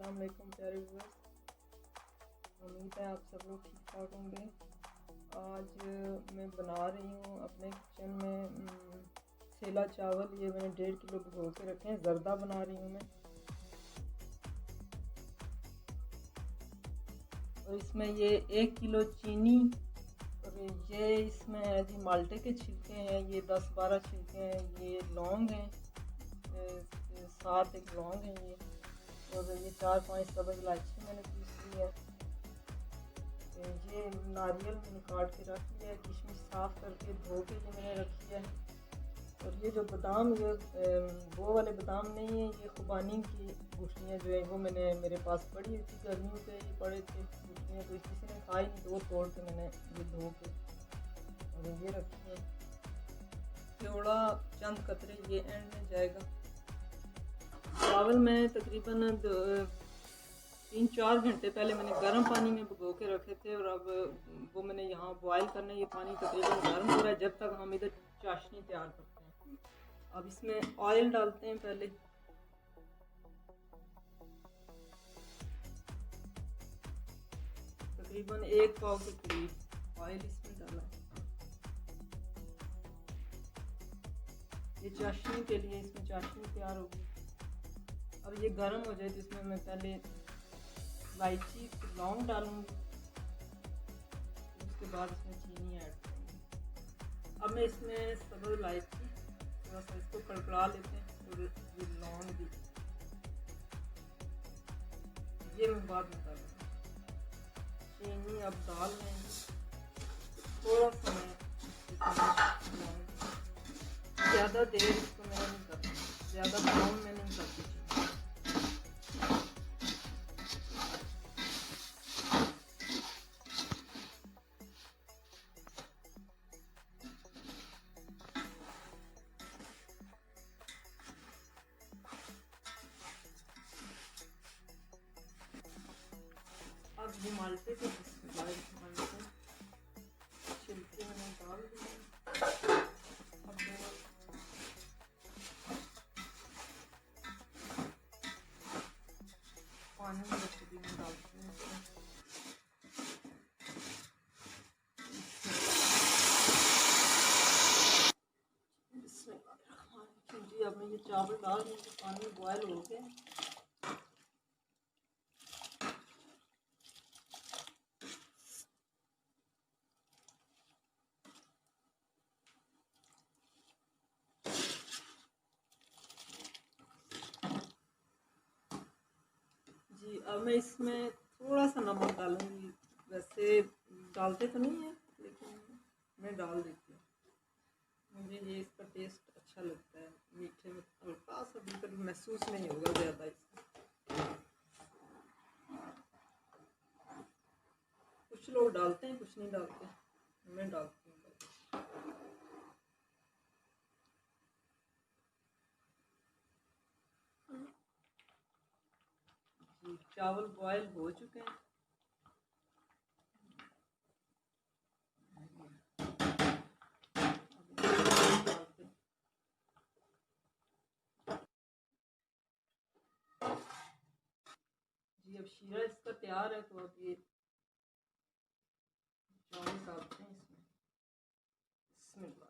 अस्सलाम वालेकुम प्यारे व्यूअर्स, उम्मीद है आप सब लोग ठीक ठाक होंगे। आज मैं बना रही हूँ अपने किचन में सेला चावल। ये मैंने 1.5 किलो भिगो के रखे हैं। जर्दा बना रही हूँ मैं, और इसमें ये 1 किलो चीनी, और ये इसमें है जी माल्टे के छिलके हैं, ये 10-12 छिलके हैं, ये लौंग हैं, 7 एक लौंग हैं ये, और ये 4-5 सब्ज़ इलायची मैंने पीस ली है। ये नारियल मैंने काट के रख लिया है, किशमिश साफ़ करके धो के ये मैंने रखी है। और ये जो बादाम, ये वो वाले बादाम नहीं है, ये खुबानी की गुठलियाँ जो है वो मैंने मेरे पास पड़ी हुई थी, गर्मियों पे ये पड़े थे गुठलियाँ, तो किसी ने खाई नहीं, तो वो तोड़ के मैंने ये धो के और ये रखी है। थोड़ा चंद कतरे ये एंड में जाएगा। चावल मैं तकरीबन 3-4 घंटे पहले मैंने गर्म पानी में भिगो के रखे थे, और अब वो मैंने यहाँ बॉयल करना है। ये पानी तकरीबन गर्म हो रहा है जब तक हम इधर चाशनी तैयार करते हैं। अब इसमें ऑयल डालते हैं पहले। तकरीबन 1 पाव के करीब ऑयल इसमें डाला है। ये चाशनी के लिए, इसमें चाशनी तैयार होगी। अब ये गर्म हो जाए तो इसमें मैं पहले इलायची लौंग डालूंगी, उसके बाद इसमें चीनी ऐड करूँगी। अब मैं इसमें सब्ज़ इलायची थोड़ा सा इसको कड़कड़ा लेते हैं, और ये लौंग भी ये मैं बाद में डालूँगी। चीनी अब डाल लेंगे थोड़ा सा। मैं ज़्यादा देर इसको मैं नहीं करती, ज़्यादा ब्राउन में नहीं करती। अब ये माल्टे के छिलके मैंने डाल दिए। अब पानी में रेसिपी में डालती हूँ जी। अब मैं ये चावल डाल रही हूँ, पानी बॉयल हो गया। जी अब मैं इसमें थोड़ा सा नमक डालूंगी। वैसे डालते तो नहीं है, लेकिन मैं डाल देती हूँ। मुझे ये इसका टेस्ट अच्छा लगता है। मीठे में हल्का सा बिल्कुल महसूस नहीं होगा ज़्यादा इसमें। कुछ लोग डालते हैं, कुछ नहीं डालते, मैं डालती हूँ। जी चावल बॉयल हो चुके हैं। जी अब शीरा इसका तैयार है, तो अब ये चावल डालते हैं इसमें। बिस्मिल्लाह।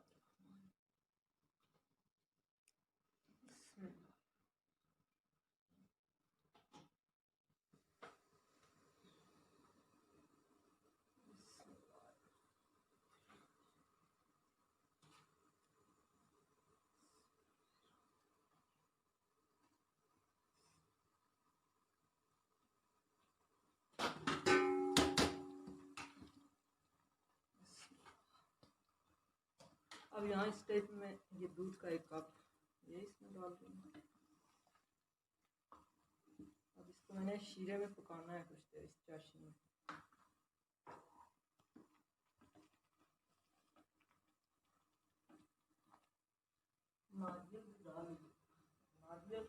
अब यहाँ इस टाइप में ये दूध का 1 कप ये इसमें डाल दूँगी। अब इसको मैंने शीरे में पकाना है कुछ देर, इस चाशनी में। नारियल भी डाल दी, नारियल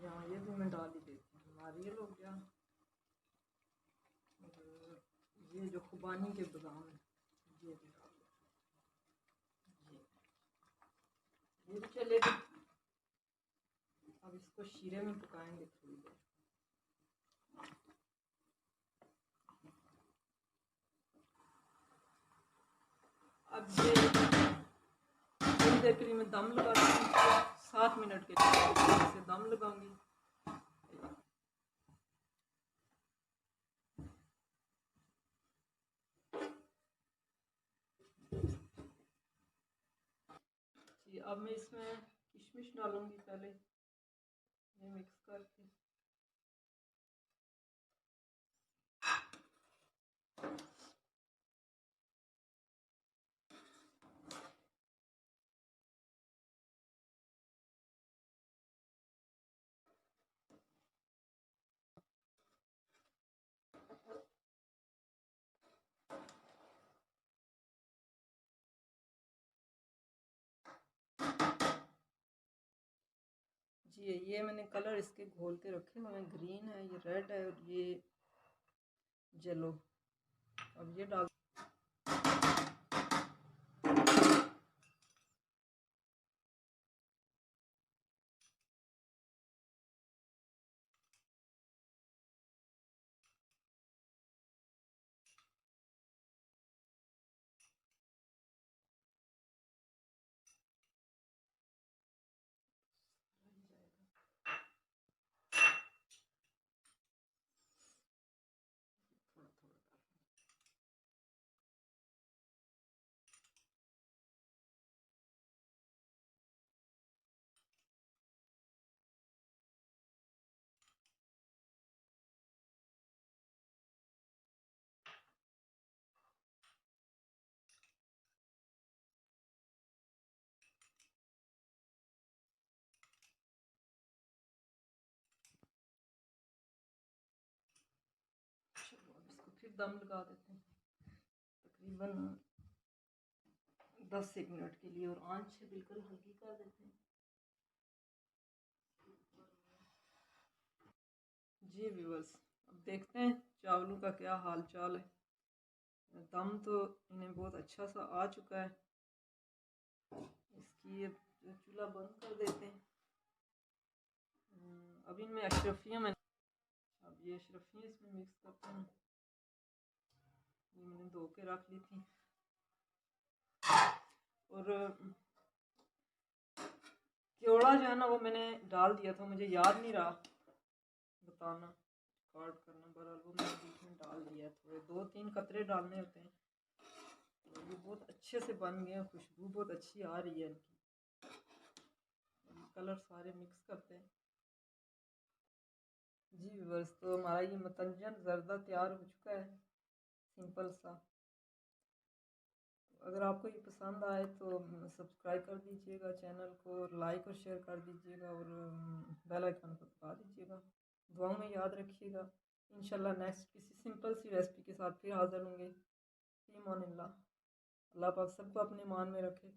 यहाँ ये भी मैं डाल ही देती हूँ। नारियल हो गया, और ये जो खुबानी के बादाम है ये भी डाल दो। ये भी चलेगा। अब इसको शीरे में पकाएंगे थोड़ी देर। अब ये थोड़ी देर के लिए मैं दम लगा दूँगी इसको, 7 मिनट के लिए इसे दम लगाऊंगी। जी अब मैं इसमें किशमिश डालूंगी पहले, ये मिक्स करके। जी ये मैंने कलर इसके घोल के रखे हुए हैं, ग्रीन है, ये रेड है और ये येलो। अब ये डाल थोड़ा थोड़ा चलो अब इसको फिर दम लगा देते हैं तकरीबन 10 मिनट के लिए, और आंच बिल्कुल हल्की कर देते हैं। जी व्यूअर्स, अब देखते हैं चावलों का क्या हाल चाल है। दम तो इन्हें बहुत अच्छा सा आ चुका है। इसकी अब चूल्हा बंद कर देते हैं। अब इनमें अशरफियाँ मैं अब ये अशरफियाँ इसमें मिक्स करते हैं। ये मैंने धो के रख ली थी, और केवड़ा जो है ना वो मैंने डाल दिया था, मुझे याद नहीं रहा बताना, रिकॉर्ड करना, बहरहाल वो मैंने बीच में डाल दिया है। थोड़े 2-3 कतरे डालने होते हैं। तो ये बहुत अच्छे से बन गए, खुशबू बहुत अच्छी आ रही है इनकी। कलर सारे मिक्स करते हैं। जी व्यूअर्स, तो हमारा ये मतंजन जर्दा तैयार हो चुका है, सिंपल सा। अगर आपको ये पसंद आए तो सब्सक्राइब कर दीजिएगा चैनल को, लाइक और शेयर कर दीजिएगा, और बेल आइकन को दबा दीजिएगा। दुआओं में याद रखिएगा। इंशाल्लाह नेक्स्ट किसी सिंपल सी रेसिपी के साथ फिर हाज़िर होंगे। फ़ी अमान अल्लाह। अल्लाह पाक सबको अपने मान में रखे।